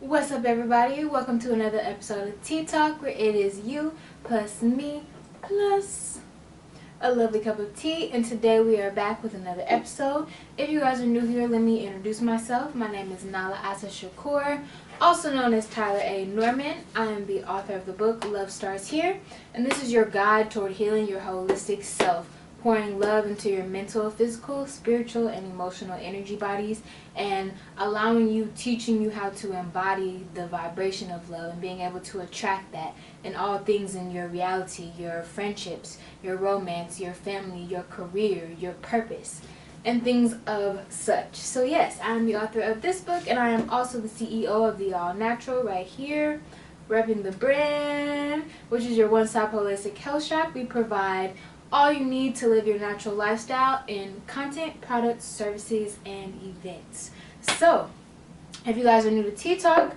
What's up, everybody? Welcome to another episode of TTALK, where it is you plus me plus a lovely cup of tea. And today we are back with another episode. If you guys are new here, let me introduce myself. My name is Nala Asa Shakur, also known as Tyler A. Norman. I am the author of the book Love Starts Here, and this is your guide toward healing your holistic self, pouring love into your mental, physical, spiritual, and emotional energy bodies, and teaching you how to embody the vibration of love and being able to attract that in all things in your reality, your friendships, your romance, your family, your career, your purpose, and things of such. So yes, I am the author of this book, and I am also the CEO of the All Natural right here, repping the brand, which is your one-stop holistic health shop. We provide all you need to live your natural lifestyle in content, products, services, and events. So, if you guys are new to TTALK,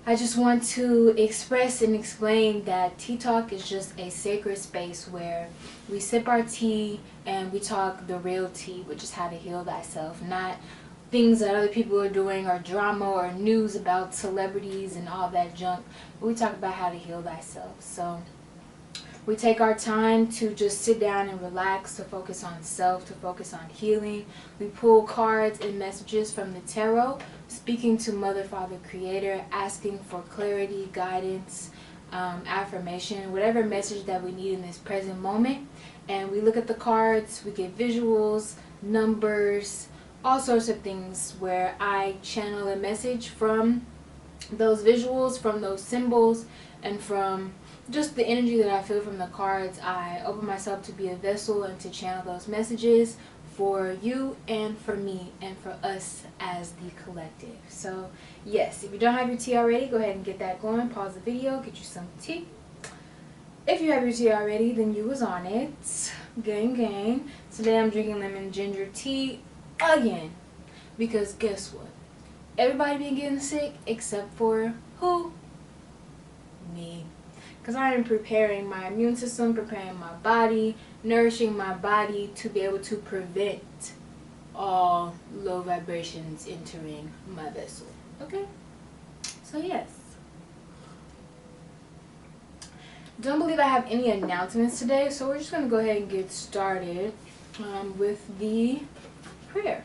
I just want to express and explain that TTALK is just a sacred space where we sip our tea and we talk the real tea, which is how to heal thyself, not things that other people are doing or drama or news about celebrities and all that junk. But we talk about how to heal thyself. So we take our time to just sit down and relax, to focus on self, to focus on healing. We pull cards and messages from the tarot, speaking to Mother, Father, Creator, asking for clarity, guidance, affirmation, whatever message that we need in this present moment. And we look at the cards, we get visuals, numbers, all sorts of things where I channel a message from those visuals, from those symbols, and from just the energy that I feel from the cards. I open myself to be a vessel and to channel those messages for you and for me and for us as the collective. So yes, if you don't have your tea already, go ahead and get that going. Pause the video, get you some tea. If you have your tea already, then you was on it. Gang gang. Today I'm drinking lemon ginger tea again, because guess what? Everybody been getting sick except for who? Me. Because I am preparing my immune system, preparing my body, nourishing my body to be able to prevent all low vibrations entering my vessel. Okay? So yes. Don't believe I have any announcements today, so we're just going to go ahead and get started with the prayer.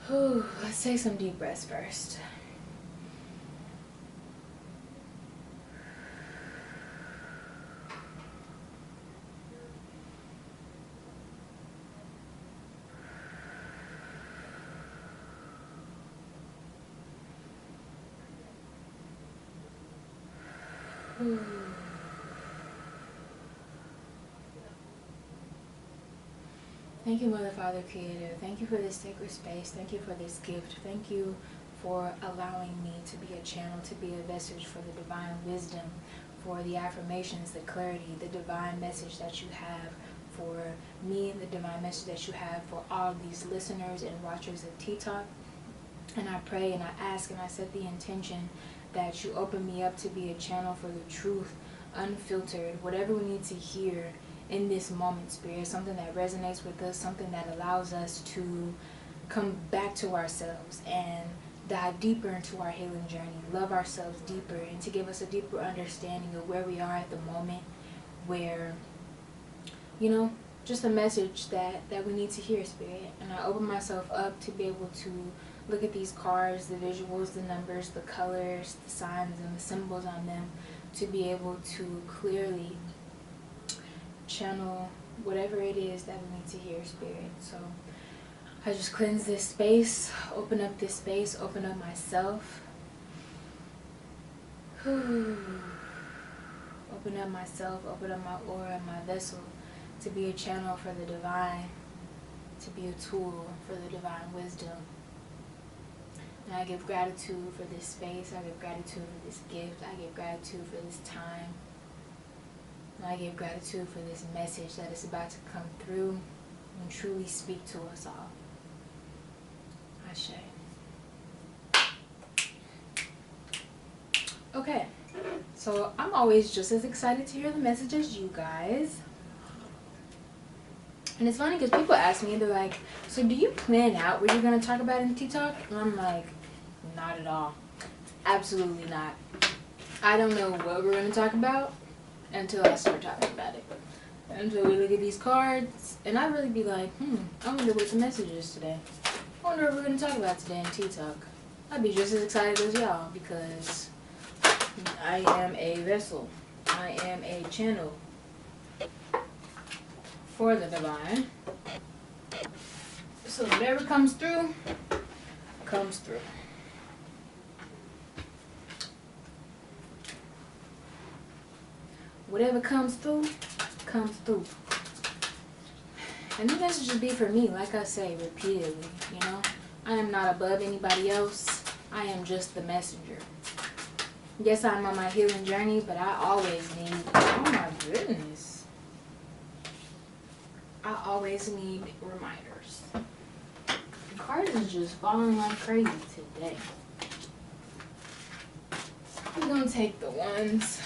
Let's take some deep breaths first. Thank you, Mother, Father, Creator. Thank you for this sacred space. Thank you for this gift. Thank you for allowing me to be a channel, to be a vessel for the divine wisdom, for the affirmations, the clarity, the divine message that you have for me, the divine message that you have for all of these listeners and watchers of TTALK. And I pray and I ask and I set the intention that you open me up to be a channel for the truth, unfiltered, whatever we need to hear in this moment, Spirit, something that resonates with us, something that allows us to come back to ourselves and dive deeper into our healing journey, love ourselves deeper, and to give us a deeper understanding of where we are at the moment, where, you know, just a message that we need to hear, Spirit. And I open myself up to be able to look at these cards, the visuals, the numbers, the colors, the signs, and the symbols on them, to be able to clearly channel whatever it is that we need to hear, Spirit. So I just cleanse this space, open up this space, open up myself. Open up myself, open up my aura, my vessel, to be a channel for the divine, to be a tool for the divine wisdom. And I give gratitude for this space, I give gratitude for this gift, I give gratitude for this time. And I give gratitude for this message that is about to come through and truly speak to us all. Ashe. Okay, so I'm always just as excited to hear the message as you guys. And it's funny because people ask me, they're like, so do you plan out what you're going to talk about in TTALK? And I'm like, Not at all. Absolutely not. I don't know what we're going to talk about until I start talking about it. Until we look at these cards, and I really be like, I wonder what the message is today. I wonder what we're going to talk about today in Tea Talk. I'd be just as excited as y'all because I am a vessel. I am a channel for the divine. So whatever comes through, comes through. Whatever comes through, comes through. And the message will be for me, like I say repeatedly, you know. I am not above anybody else. I am just the messenger. Yes, I'm on my healing journey, but I always need, oh my goodness. I always need reminders. The cards is just falling like crazy today. We're going to take the ones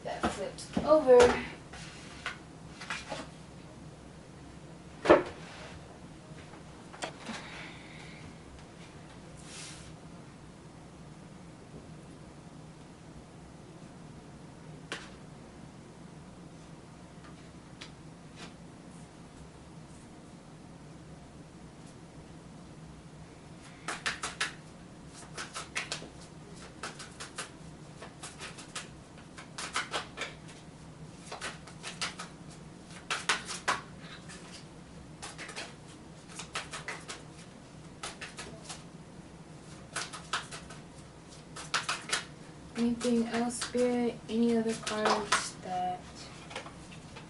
that flips over. Anything else, Spirit? Any other cards that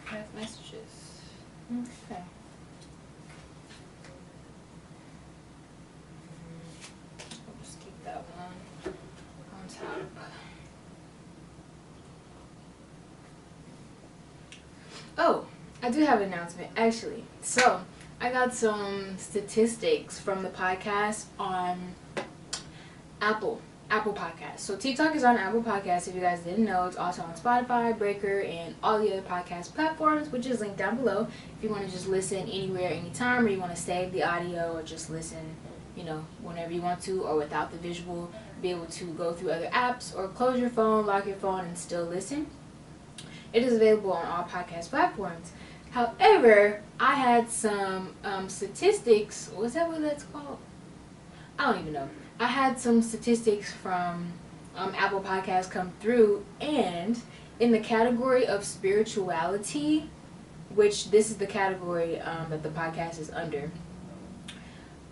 have messages? Okay. I'll just keep that one on top. Oh, I do have an announcement, actually. So, I got some statistics from the podcast on Apple Podcasts. So TikTok is on Apple Podcasts. If you guys didn't know, it's also on Spotify, Breaker, and all the other podcast platforms, which is linked down below. If you want to just listen anywhere, anytime, or you want to save the audio or just listen, you know, whenever you want to, or without the visual, be able to go through other apps or close your phone, lock your phone, and still listen. It is available on all podcast platforms. However, I had some statistics. Was that what that's called? I don't even know. I had some statistics from Apple Podcasts come through, and in the category of spirituality, which this is the category that the podcast is under,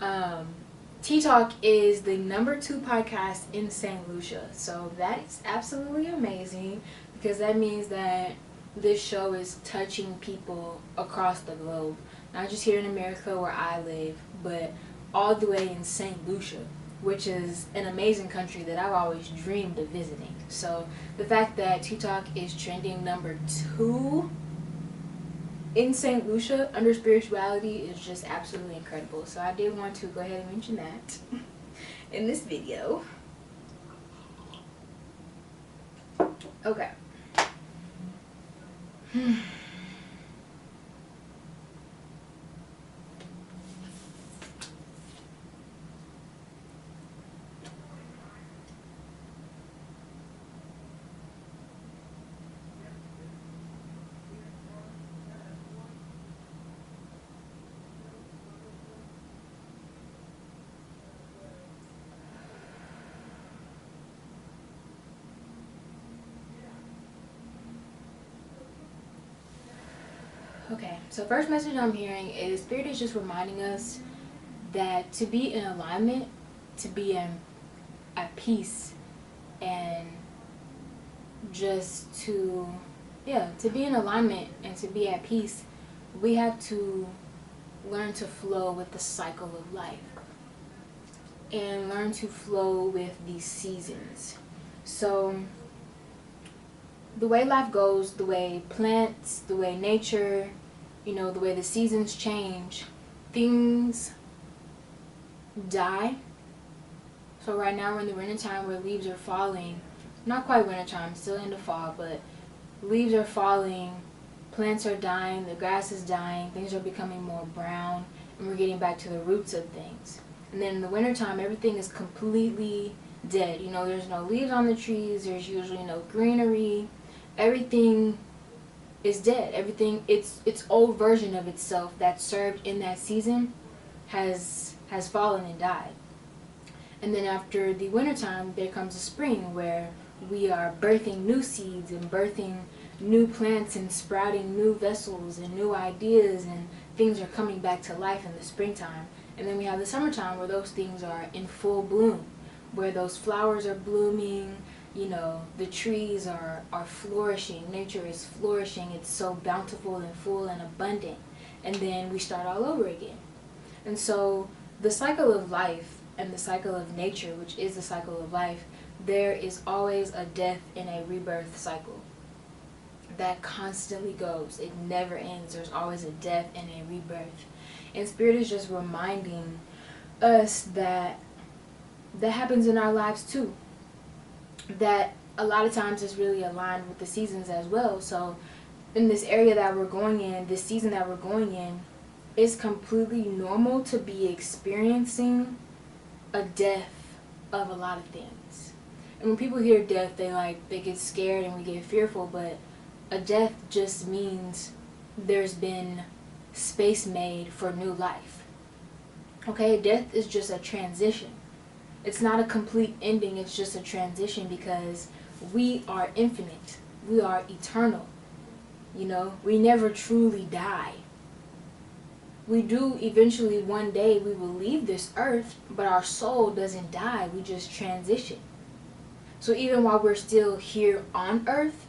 TTALK is the #2 podcast in St. Lucia. So that is absolutely amazing because that means that this show is touching people across the globe. Not just here in America where I live, but all the way in St. Lucia, which is an amazing country that I've always dreamed of visiting. So the fact that TTALK is trending #2 in St. Lucia under spirituality is just absolutely incredible. So I did want to go ahead and mention that in this video. Okay. Okay, so first message I'm hearing is Spirit is just reminding us that to be in alignment, to be at peace, and just to be in alignment and to be at peace, we have to learn to flow with the cycle of life and learn to flow with these seasons. So the way life goes, the way plants, the way nature, you know, the way the seasons change, things die. So right now we're in the winter time where leaves are falling. Not quite winter time, still into fall, but leaves are falling, plants are dying, the grass is dying, things are becoming more brown, and we're getting back to the roots of things. And then in the wintertime, everything is completely dead. You know, there's no leaves on the trees. There's usually no greenery. Everything is dead. Everything, its old version of itself that served in that season has fallen and died. And then after the wintertime, there comes a spring where we are birthing new seeds and birthing new plants and sprouting new vessels and new ideas, and things are coming back to life in the springtime. And then we have the summertime where those things are in full bloom, where those flowers are blooming, you know, the trees are flourishing, nature is flourishing, it's so bountiful and full and abundant. And then we start all over again. And so the cycle of life and the cycle of nature, which is the cycle of life, there is always a death and a rebirth cycle that constantly goes. It never ends. There's always a death and a rebirth. And Spirit is just reminding us that that happens in our lives too. That a lot of times is really aligned with the seasons as well. So in this area that we're going in, this season that we're going in, it's completely normal to be experiencing a death of a lot of things. And when people hear death, they get scared and we get fearful, but a death just means there's been space made for new life. Okay, death is just a transition. It's not a complete ending, it's just a transition, because we are infinite. We are eternal. You know, we never truly die. We do eventually one day, we will leave this earth, but our soul doesn't die. We just transition. So even while we're still here on earth,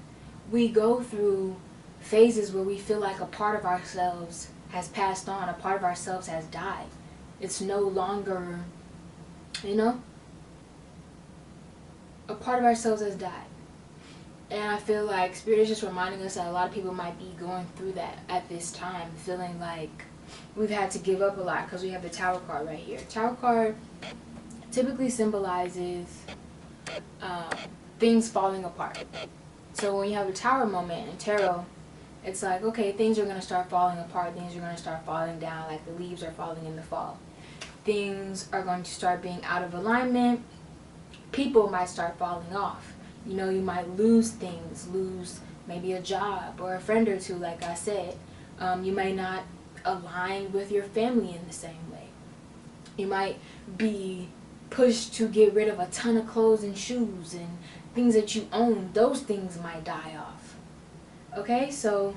we go through phases where we feel like a part of ourselves has passed on, a part of ourselves has died. It's no longer, you know, a part of ourselves has died. And I feel like Spirit is just reminding us that a lot of people might be going through that at this time, feeling like we've had to give up a lot, because we have the Tower card right here. Tower card typically symbolizes things falling apart. So when you have a Tower moment in tarot, it's like, okay, things are going to start falling apart. Things are going to start falling down, like the leaves are falling in the fall. Things are going to start being out of alignment. People might start falling off. You know, you might lose things, lose maybe a job or a friend or two, like I said. You may not align with your family in the same way. You might be pushed to get rid of a ton of clothes and shoes and things that you own. Those things might die off. Okay, so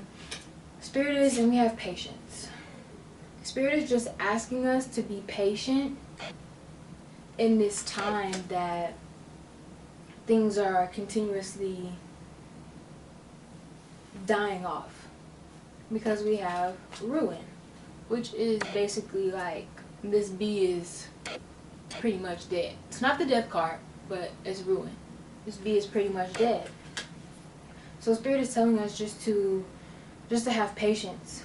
Spirit is, and we have patience. Spirit is just asking us to be patient in this time that things are continuously dying off, because we have ruin, which is basically like this bee is pretty much dead. It's not the death card, but it's ruin. This bee is pretty much dead. So Spirit is telling us just to have patience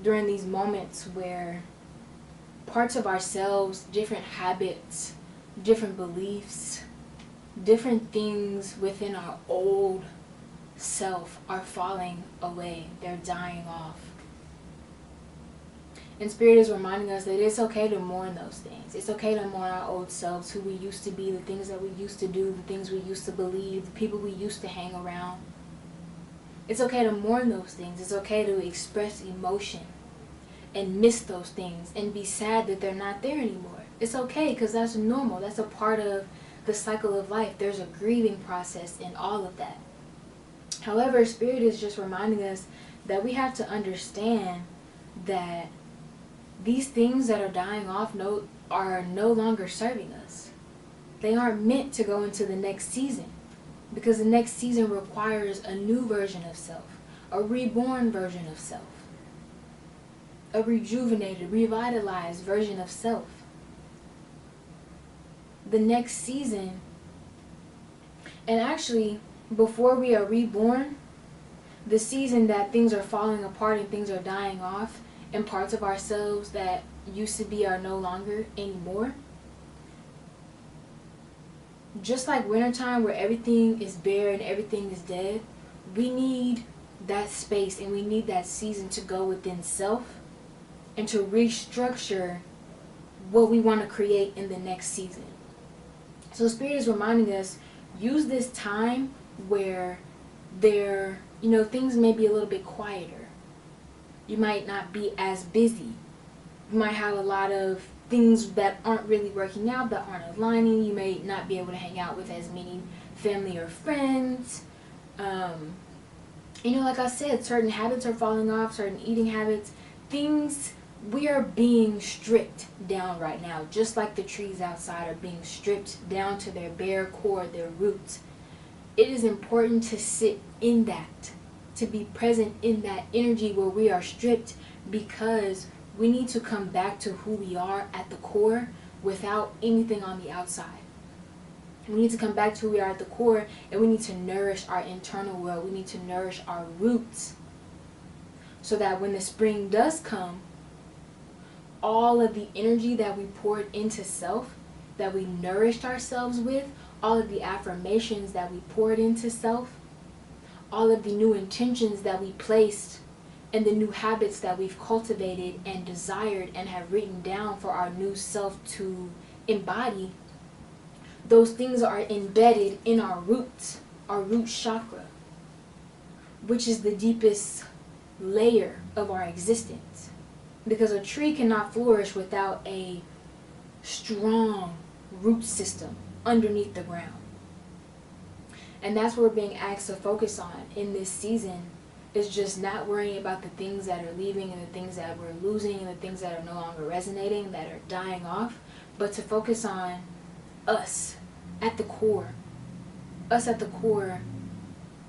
during these moments where parts of ourselves, different habits, different beliefs, different things within our old self are falling away. They're dying off. And Spirit is reminding us that it's okay to mourn those things. It's okay to mourn our old selves, who we used to be, the things that we used to do, the things we used to believe, the people we used to hang around. It's okay to mourn those things. It's okay to express emotion and miss those things and be sad that they're not there anymore. It's okay, because that's normal. That's a part of the cycle of life. There's a grieving process in all of that. However, Spirit is just reminding us that we have to understand that these things that are dying off are no longer serving us. They aren't meant to go into the next season, because the next season requires a new version of self, a reborn version of self, a rejuvenated, revitalized version of self. The next season, and actually before we are reborn, the season that things are falling apart and things are dying off, and parts of ourselves that used to be are no longer anymore. Just like wintertime, where everything is bare and everything is dead, we need that space and we need that season to go within self and to restructure what we want to create in the next season. So Spirit is reminding us, use this time where things may be a little bit quieter. You might not be as busy. You might have a lot of things that aren't really working out, that aren't aligning. You may not be able to hang out with as many family or friends. Like I said, certain habits are falling off, certain eating habits, things. We are being stripped down right now, just like the trees outside are being stripped down to their bare core, their roots. It is important to sit in that, to be present in that energy where we are stripped, because we need to come back to who we are at the core without anything on the outside. We need to come back to who we are at the core, and we need to nourish our internal world. We need to nourish our roots so that when the spring does come, all of the energy that we poured into self, that we nourished ourselves with, all of the affirmations that we poured into self, all of the new intentions that we placed, and the new habits that we've cultivated and desired and have written down for our new self to embody, those things are embedded in our roots, our root chakra, which is the deepest layer of our existence. Because a tree cannot flourish without a strong root system underneath the ground. And that's what we're being asked to focus on in this season, is just not worrying about the things that are leaving and the things that we're losing and the things that are no longer resonating, that are dying off, but to focus on us at the core. Us at the core,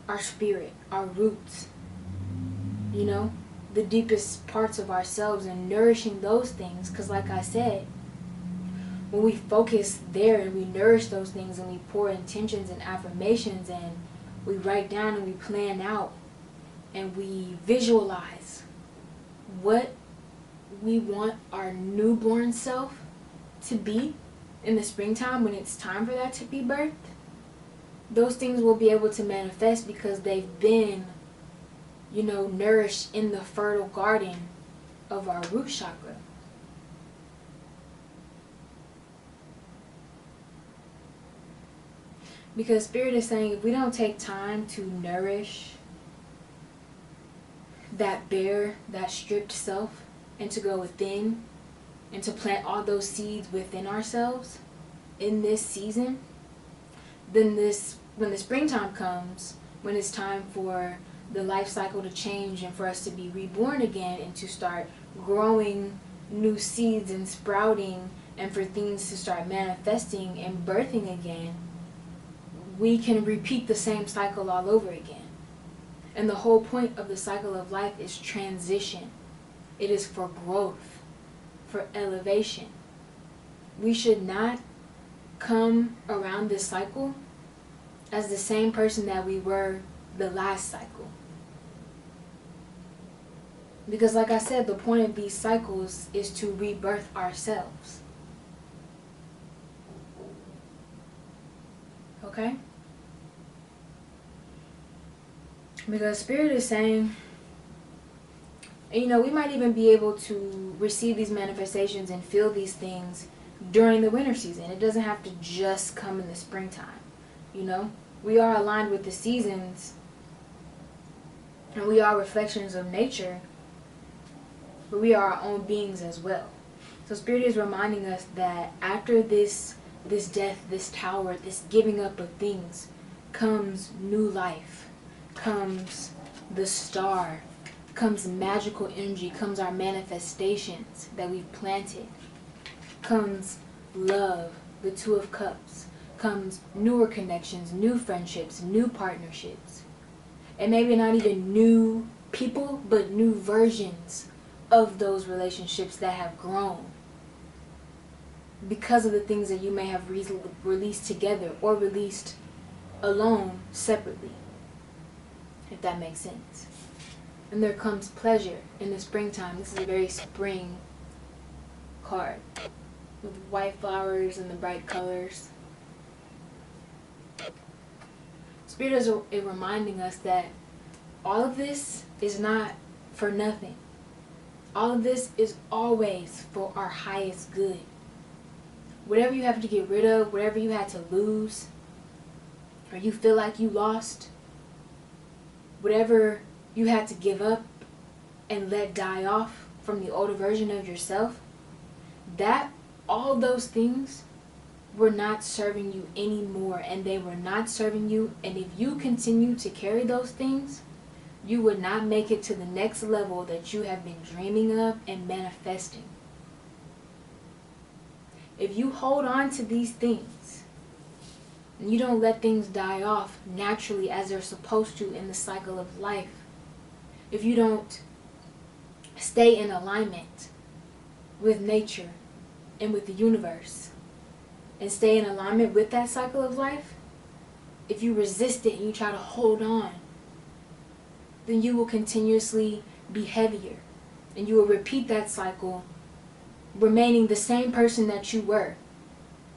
our spirit, our roots, the deepest parts of ourselves, and nourishing those things. Because like I said, when we focus there and we nourish those things and we pour intentions and affirmations and we write down and we plan out and we visualize what we want our newborn self to be in the springtime, when it's time for that to be birthed, those things will be able to manifest because they've been, nourished in the fertile garden of our root chakra. Because Spirit is saying, if we don't take time to nourish that bare, that stripped self, and to go within, and to plant all those seeds within ourselves in this season, then when the springtime comes, when it's time for the life cycle to change and for us to be reborn again and to start growing new seeds and sprouting and for things to start manifesting and birthing again, we can repeat the same cycle all over again. And the whole point of the cycle of life is transition. It is for growth, for elevation. We should not come around this cycle as the same person that we were the last cycle. Because like I said, the point of these cycles is to rebirth ourselves. Okay? Because Spirit is saying, and we might even be able to receive these manifestations and feel these things during the winter season. It doesn't have to just come in the springtime. We are aligned with the seasons, and we are reflections of nature, but we are our own beings as well. So Spirit is reminding us that after this death, this tower, this giving up of things, comes new life, comes the star, comes magical energy, comes our manifestations that we've planted, comes love, the Two of Cups, comes newer connections, new friendships, new partnerships, and maybe not even new people, but new versions of those relationships that have grown because of the things that you may have released together or released alone, separately, if that makes sense. And there comes pleasure in the springtime. This is a very spring card with white flowers and the bright colors. Spirit is reminding us that all of this is not for nothing. All of this is always for our highest good. whatever you have to get rid of, whatever you had to lose, or you feel like you lost, whatever you had to give up and let die off from the older version of yourself, that all those things were not serving you anymore, and they were not serving you. And if you continue to carry those things, you would not make it to the next level that you have been dreaming of and manifesting. If you hold on to these things and you don't let things die off naturally as they're supposed to in the cycle of life, if you don't stay in alignment with nature and with the universe and stay in alignment with that cycle of life, if you resist it and you try to hold on, then you will continuously be heavier, and you will repeat that cycle, remaining the same person that you were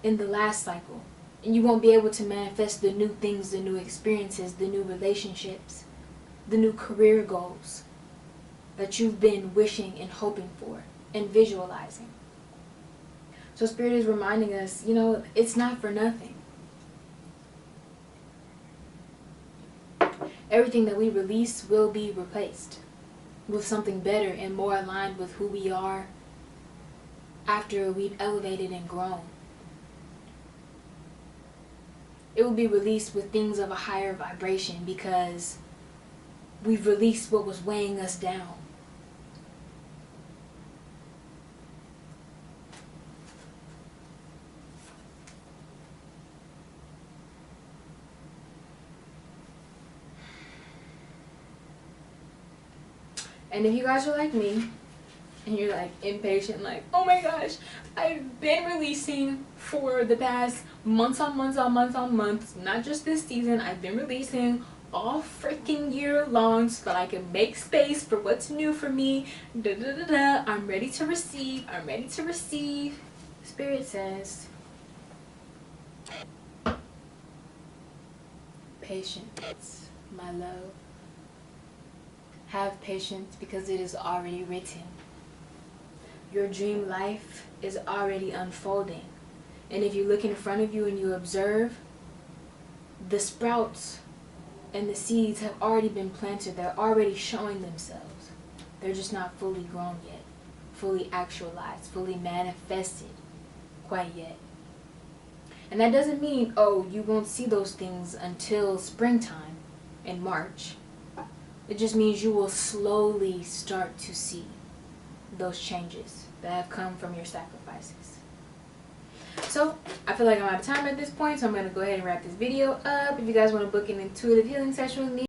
in the last cycle. And you won't be able to manifest the new things, the new experiences, the new relationships, the new career goals that you've been wishing and hoping for and visualizing. So Spirit is reminding us, it's not for nothing. Everything that we release will be replaced with something better and more aligned with who we are after we've elevated and grown. It will be released with things of a higher vibration because we've released what was weighing us down. And if you guys are like me, and you're like impatient, like, oh my gosh, I've been releasing for the past months on months, not just this season, I've been releasing all freaking year long so that I can make space for what's new for me, I'm ready to receive, Spirit says, patience, my love. Have patience because it is already written. Your dream life is already unfolding. And if you look in front of you and you observe, the sprouts and the seeds have already been planted. They're already showing themselves. They're just not fully grown yet, fully actualized, fully manifested quite yet. And that doesn't mean, you won't see those things until springtime in March. It just means you will slowly start to see those changes that have come from your sacrifices. So, I feel like I'm out of time at this point, so I'm going to go ahead and wrap this video up. If you guys want to book an intuitive healing session with me,